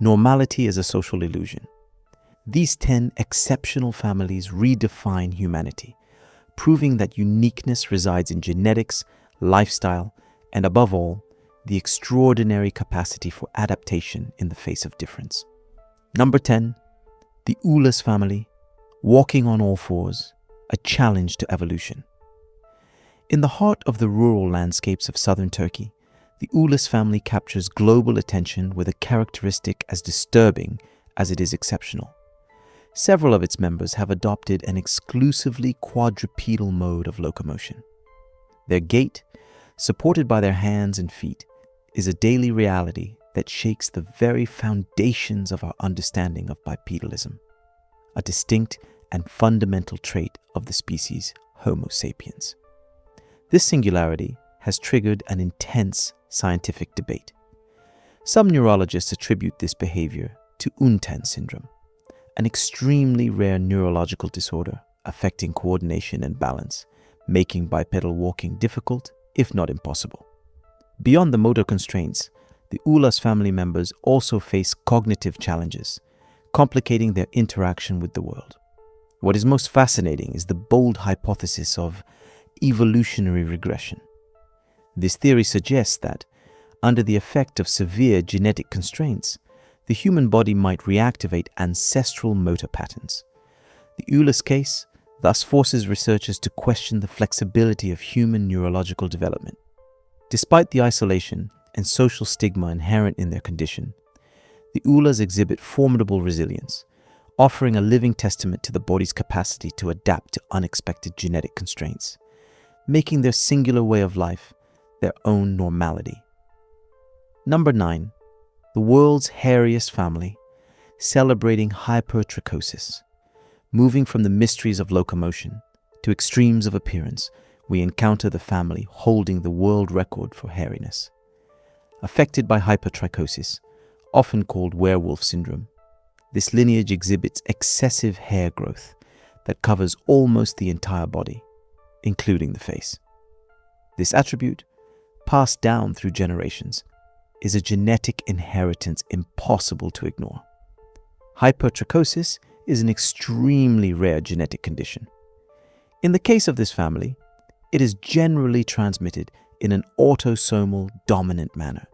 Normality is a social illusion. These 10 exceptional families redefine humanity, proving that uniqueness resides in genetics, lifestyle, and above all, the extraordinary capacity for adaptation in the face of difference. Number 10, the Ulus family, walking on all fours, a challenge to evolution. In the heart of the rural landscapes of southern Turkey, the Ulus family captures global attention with a characteristic as disturbing as it is exceptional. Several of its members have adopted an exclusively quadrupedal mode of locomotion. Their gait, supported by their hands and feet, is a daily reality that shakes the very foundations of our understanding of bipedalism, a distinct and fundamental trait of the species Homo sapiens. This singularity has triggered an intense scientific debate. Some neurologists attribute this behavior to Unten syndrome, an extremely rare neurological disorder affecting coordination and balance, making bipedal walking difficult, if not impossible. Beyond the motor constraints, the Ulus family members also face cognitive challenges, complicating their interaction with the world. What is most fascinating is the bold hypothesis of evolutionary regression. This theory suggests that, under the effect of severe genetic constraints, the human body might reactivate ancestral motor patterns. The Ulus case thus forces researchers to question the flexibility of human neurological development. Despite the isolation and social stigma inherent in their condition, the Ulus exhibit formidable resilience, offering a living testament to the body's capacity to adapt to unexpected genetic constraints, making their singular way of life their own normality. Number 9. The world's hairiest family, celebrating hypertrichosis. Moving from the mysteries of locomotion to extremes of appearance, we encounter the family holding the world record for hairiness. Affected by hypertrichosis, often called werewolf syndrome, this lineage exhibits excessive hair growth that covers almost the entire body, including the face. This attribute, passed down through generations, is a genetic inheritance impossible to ignore. Hypertrichosis is an extremely rare genetic condition. In the case of this family, it is generally transmitted in an autosomal dominant manner,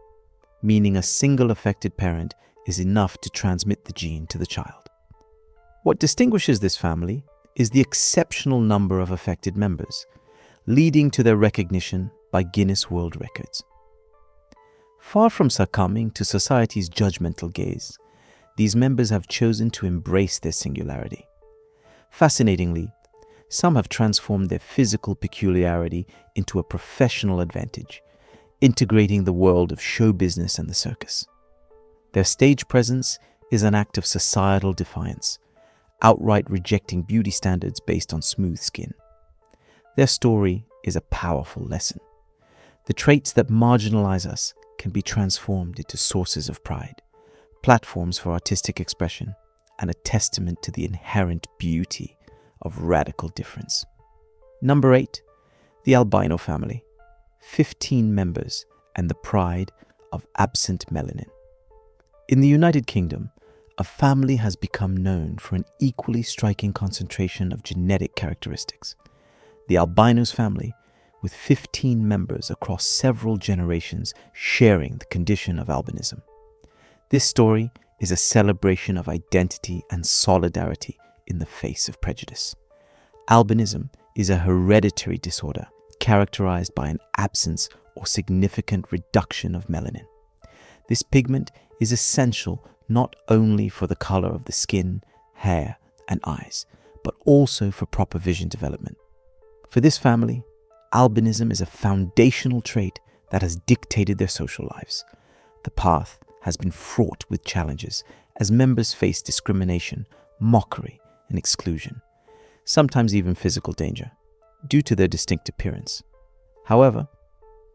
meaning a single affected parent is enough to transmit the gene to the child. What distinguishes this family is the exceptional number of affected members, leading to their recognition by Guinness World Records. Far from succumbing to society's judgmental gaze, these members have chosen to embrace their singularity. Fascinatingly, some have transformed their physical peculiarity into a professional advantage, integrating the world of show business and the circus. Their stage presence is an act of societal defiance, outright rejecting beauty standards based on smooth skin. Their story is a powerful lesson. The traits that marginalize us can be transformed into sources of pride, platforms for artistic expression, and a testament to the inherent beauty of radical difference. Number 8, the albino family, 15 members and the pride of absent melanin. In the United Kingdom, a family has become known for an equally striking concentration of genetic characteristics. The albinos family, with 15 members across several generations sharing the condition of albinism. This story is a celebration of identity and solidarity in the face of prejudice. Albinism is a hereditary disorder characterized by an absence or significant reduction of melanin. This pigment is essential not only for the color of the skin, hair, and eyes, but also for proper vision development. For this family, albinism is a foundational trait that has dictated their social lives. The path has been fraught with challenges as members face discrimination, mockery, and exclusion, sometimes even physical danger, due to their distinct appearance. However,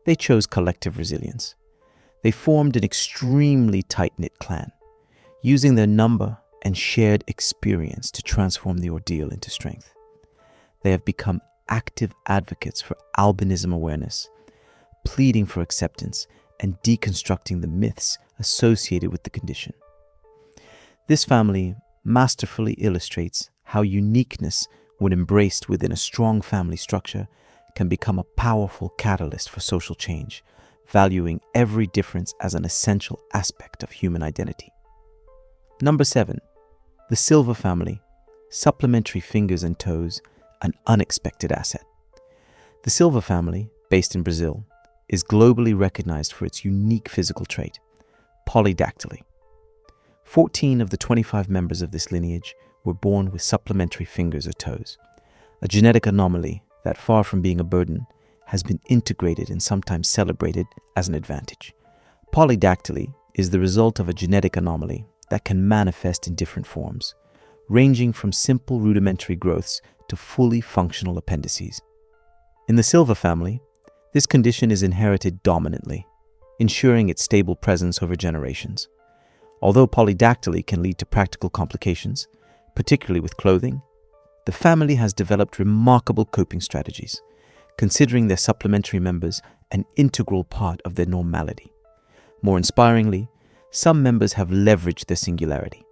they chose collective resilience. They formed an extremely tight-knit clan, using their number and shared experience to transform the ordeal into strength. They have become active advocates for albinism awareness, pleading for acceptance and deconstructing the myths associated with the condition. This family masterfully illustrates how uniqueness, when embraced within a strong family structure, can become a powerful catalyst for social change, valuing every difference as an essential aspect of human identity. Number 7. The Silva family, supplementary fingers and toes, an unexpected asset. The Silva family, based in Brazil, is globally recognized for its unique physical trait, polydactyly. 14 of the 25 members of this lineage were born with supplementary fingers or toes, a genetic anomaly that, far from being a burden, has been integrated and sometimes celebrated as an advantage. Polydactyly is the result of a genetic anomaly that can manifest in different forms, ranging from simple rudimentary growths to fully functional appendices. In the Silva family, this condition is inherited dominantly, ensuring its stable presence over generations. Although polydactyly can lead to practical complications, particularly with clothing, the family has developed remarkable coping strategies, considering their supplementary members an integral part of their normality. More inspiringly, some members have leveraged their singularity.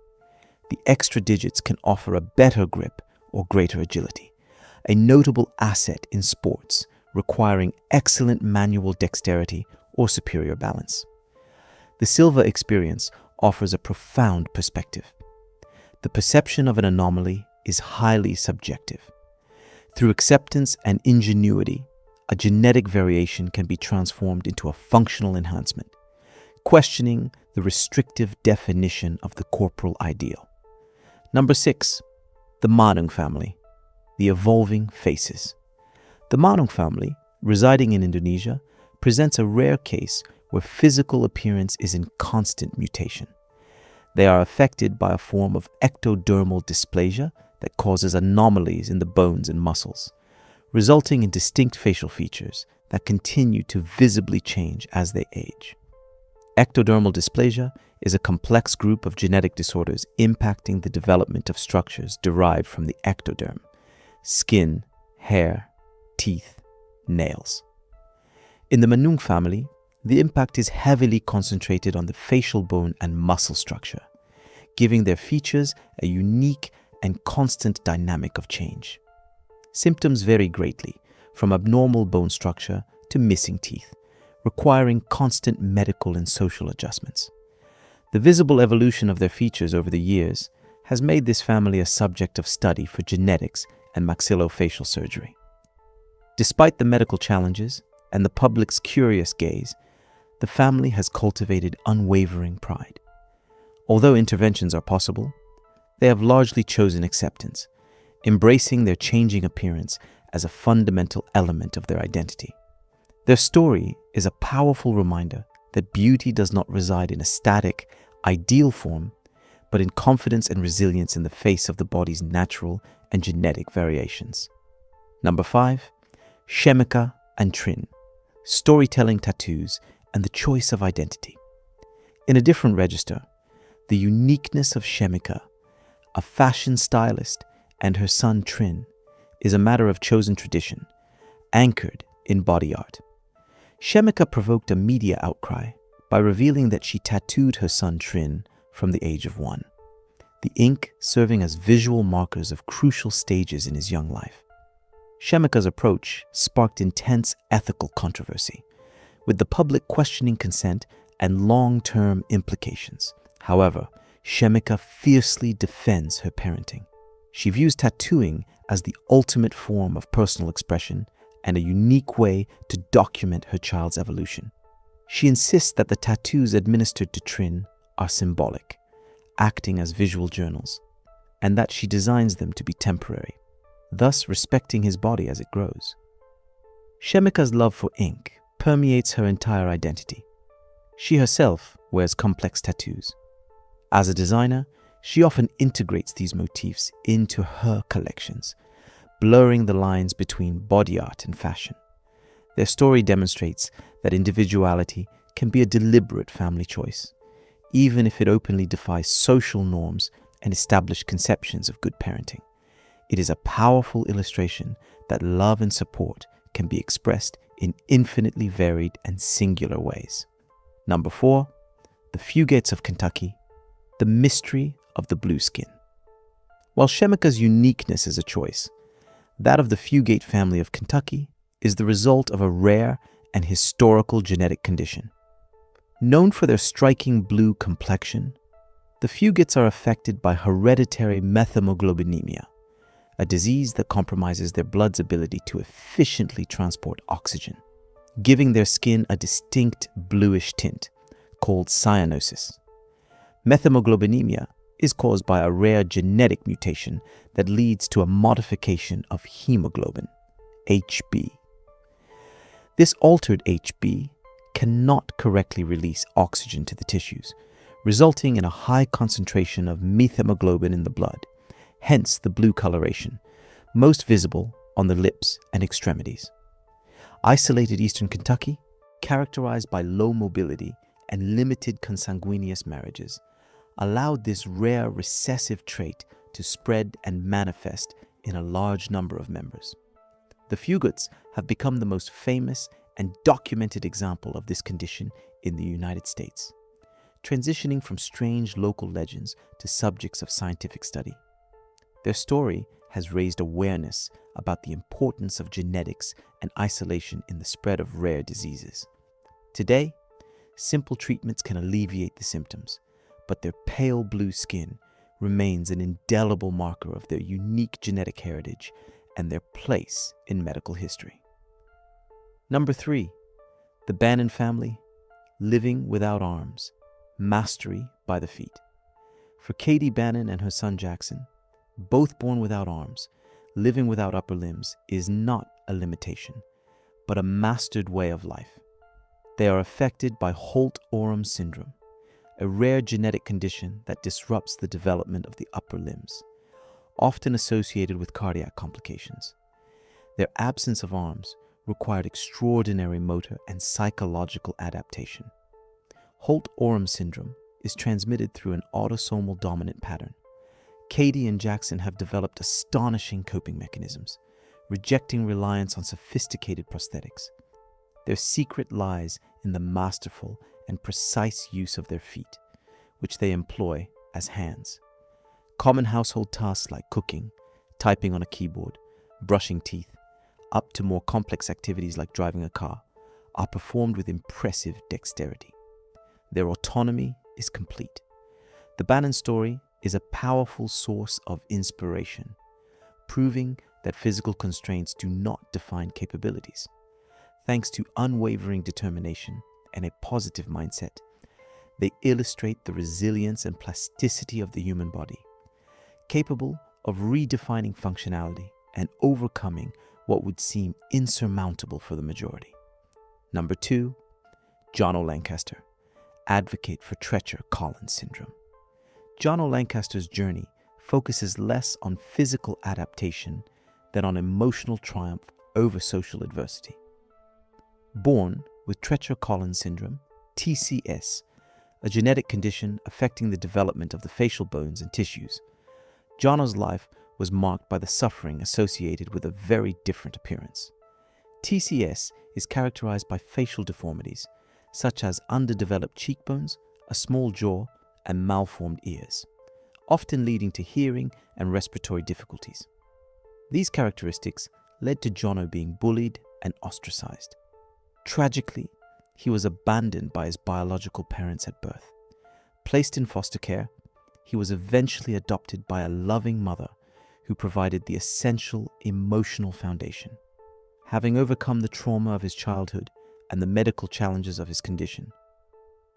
The extra digits can offer a better grip or greater agility, a notable asset in sports requiring excellent manual dexterity or superior balance. The Silva experience offers a profound perspective. The perception of an anomaly is highly subjective. Through acceptance and ingenuity, a genetic variation can be transformed into a functional enhancement, questioning the restrictive definition of the corporal ideal. Number 6. The Manung family, the evolving faces. The Manung family, residing in Indonesia, presents a rare case where physical appearance is in constant mutation. They are affected by a form of ectodermal dysplasia that causes anomalies in the bones and muscles, resulting in distinct facial features that continue to visibly change as they age. Ectodermal dysplasia is a complex group of genetic disorders impacting the development of structures derived from the ectoderm: skin, hair, teeth, nails. In the Manung family, the impact is heavily concentrated on the facial bone and muscle structure, giving their features a unique and constant dynamic of change. Symptoms vary greatly, from abnormal bone structure to missing teeth, requiring constant medical and social adjustments. The visible evolution of their features over the years has made this family a subject of study for genetics and maxillofacial surgery. Despite the medical challenges and the public's curious gaze, the family has cultivated unwavering pride. Although interventions are possible, they have largely chosen acceptance, embracing their changing appearance as a fundamental element of their identity. Their story is a powerful reminder that beauty does not reside in a static, ideal form, but in confidence and resilience in the face of the body's natural and genetic variations. Number 5. Shemika and Trin, storytelling tattoos and the choice of identity. In a different register, the uniqueness of Shemika, a fashion stylist, and her son Trin is a matter of chosen tradition, anchored in body art. Shemika provoked a media outcry by revealing that she tattooed her son Trin from the age of 1, the ink serving as visual markers of crucial stages in his young life. Shemika's approach sparked intense ethical controversy, with the public questioning consent and long-term implications. However, Shemika fiercely defends her parenting. She views tattooing as the ultimate form of personal expression and a unique way to document her child's evolution. She insists that the tattoos administered to Trin are symbolic, acting as visual journals, and that she designs them to be temporary, thus respecting his body as it grows. Shemika's love for ink permeates her entire identity. She herself wears complex tattoos. As a designer, she often integrates these motifs into her collections, blurring the lines between body art and fashion. Their story demonstrates that individuality can be a deliberate family choice, even if it openly defies social norms and established conceptions of good parenting. It is a powerful illustration that love and support can be expressed in infinitely varied and singular ways. Number 4, the Fugates of Kentucky, the mystery of the blue skin. While Shemika's uniqueness is a choice, that of the Fugate family of Kentucky is the result of a rare and historical genetic condition. Known for their striking blue complexion, the Fugates are affected by hereditary methemoglobinemia, a disease that compromises their blood's ability to efficiently transport oxygen, giving their skin a distinct bluish tint called cyanosis. Methemoglobinemia is caused by a rare genetic mutation that leads to a modification of hemoglobin, HB. This altered HB cannot correctly release oxygen to the tissues, resulting in a high concentration of methemoglobin in the blood, hence the blue coloration, most visible on the lips and extremities. Isolated eastern Kentucky, characterized by low mobility and limited consanguineous marriages, allowed this rare recessive trait to spread and manifest in a large number of members. The Fugates have become the most famous and documented example of this condition in the United States, transitioning from strange local legends to subjects of scientific study. Their story has raised awareness about the importance of genetics and isolation in the spread of rare diseases. Today, simple treatments can alleviate the symptoms, but their pale blue skin remains an indelible marker of their unique genetic heritage and their place in medical history. Number 3, the Bannon family, living without arms, mastery by the feet. For Katie Bannon and her son Jackson, both born without arms, living without upper limbs is not a limitation, but a mastered way of life. They are affected by Holt-Oram syndrome, a rare genetic condition that disrupts the development of the upper limbs, often associated with cardiac complications. Their absence of arms required extraordinary motor and psychological adaptation. Holt-Oram syndrome is transmitted through an autosomal dominant pattern. Katie and Jackson have developed astonishing coping mechanisms, rejecting reliance on sophisticated prosthetics. Their secret lies in the masterful and precise use of their feet, which they employ as hands. Common household tasks like cooking, typing on a keyboard, brushing teeth, up to more complex activities like driving a car, are performed with impressive dexterity. Their autonomy is complete. The Bannon story is a powerful source of inspiration, proving that physical constraints do not define capabilities. Thanks to unwavering determination and a positive mindset, they illustrate the resilience and plasticity of the human body, capable of redefining functionality and overcoming what would seem insurmountable for the majority. Number 2, John O'Lancaster, advocate for Treacher-Collins syndrome. John O'Lancaster's journey focuses less on physical adaptation than on emotional triumph over social adversity. Born with Treacher-Collins syndrome, TCS, a genetic condition affecting the development of the facial bones and tissues, Jono's life was marked by the suffering associated with a very different appearance. TCS is characterized by facial deformities, such as underdeveloped cheekbones, a small jaw, and malformed ears, often leading to hearing and respiratory difficulties. These characteristics led to Jono being bullied and ostracized. Tragically, he was abandoned by his biological parents at birth. Placed in foster care, he was eventually adopted by a loving mother who provided the essential emotional foundation. Having overcome the trauma of his childhood and the medical challenges of his condition,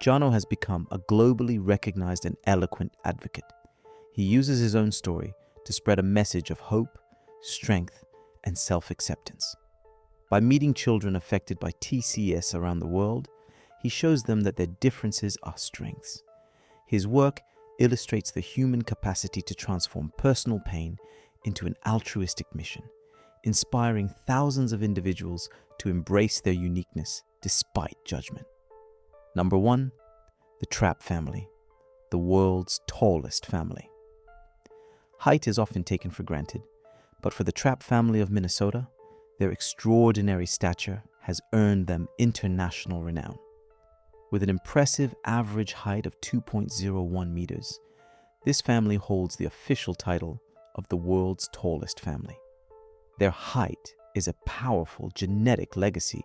Jono has become a globally recognized and eloquent advocate. He uses his own story to spread a message of hope, strength, and self-acceptance. By meeting children affected by TCS around the world, he shows them that their differences are strengths. His work illustrates the human capacity to transform personal pain into an altruistic mission, inspiring thousands of individuals to embrace their uniqueness despite judgment. Number 1, the Trapp family, the world's tallest family. Height is often taken for granted, but for the Trapp family of Minnesota, their extraordinary stature has earned them international renown. With an impressive average height of 2.01 meters, This family holds the official title of the world's tallest family. Their height is a powerful genetic legacy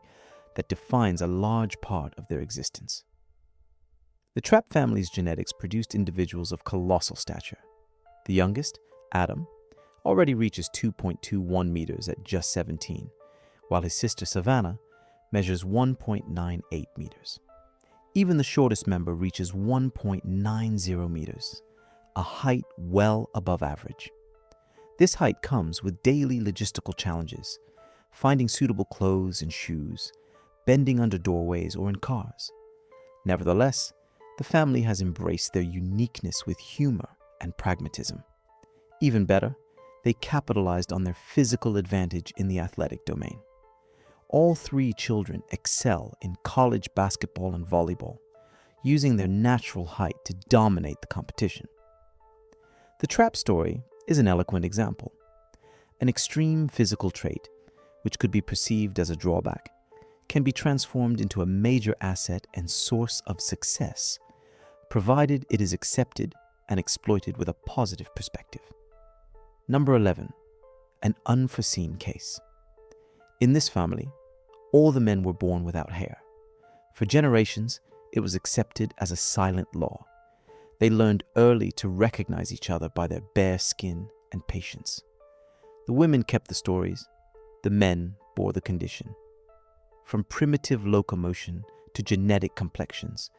that defines a large part of their existence. The Trapp family's genetics produced individuals of colossal stature. The youngest, Adam, already reaches 2.21 meters at just 17, while his sister Savannah measures 1.98 meters. Even the shortest member reaches 1.90 meters, a height well above average. This height comes with daily logistical challenges, finding suitable clothes and shoes, bending under doorways or in cars. Nevertheless, the family has embraced their uniqueness with humor and pragmatism. Even better, they capitalized on their physical advantage in the athletic domain. All three children excel in college basketball and volleyball, using their natural height to dominate the competition. The Trapp story is an eloquent example. An extreme physical trait, which could be perceived as a drawback, can be transformed into a major asset and source of success, provided it is accepted and exploited with a positive perspective. Number 11, an unforeseen case. In this family, all the men were born without hair. For generations, it was accepted as a silent law. They learned early to recognize each other by their bare skin and patience. The women kept the stories, the men bore the condition. From primitive locomotion to genetic complexions,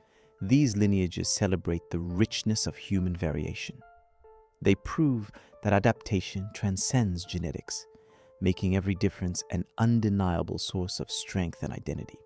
these lineages celebrate the richness of human variation. They prove that adaptation transcends genetics, making every difference an undeniable source of strength and identity.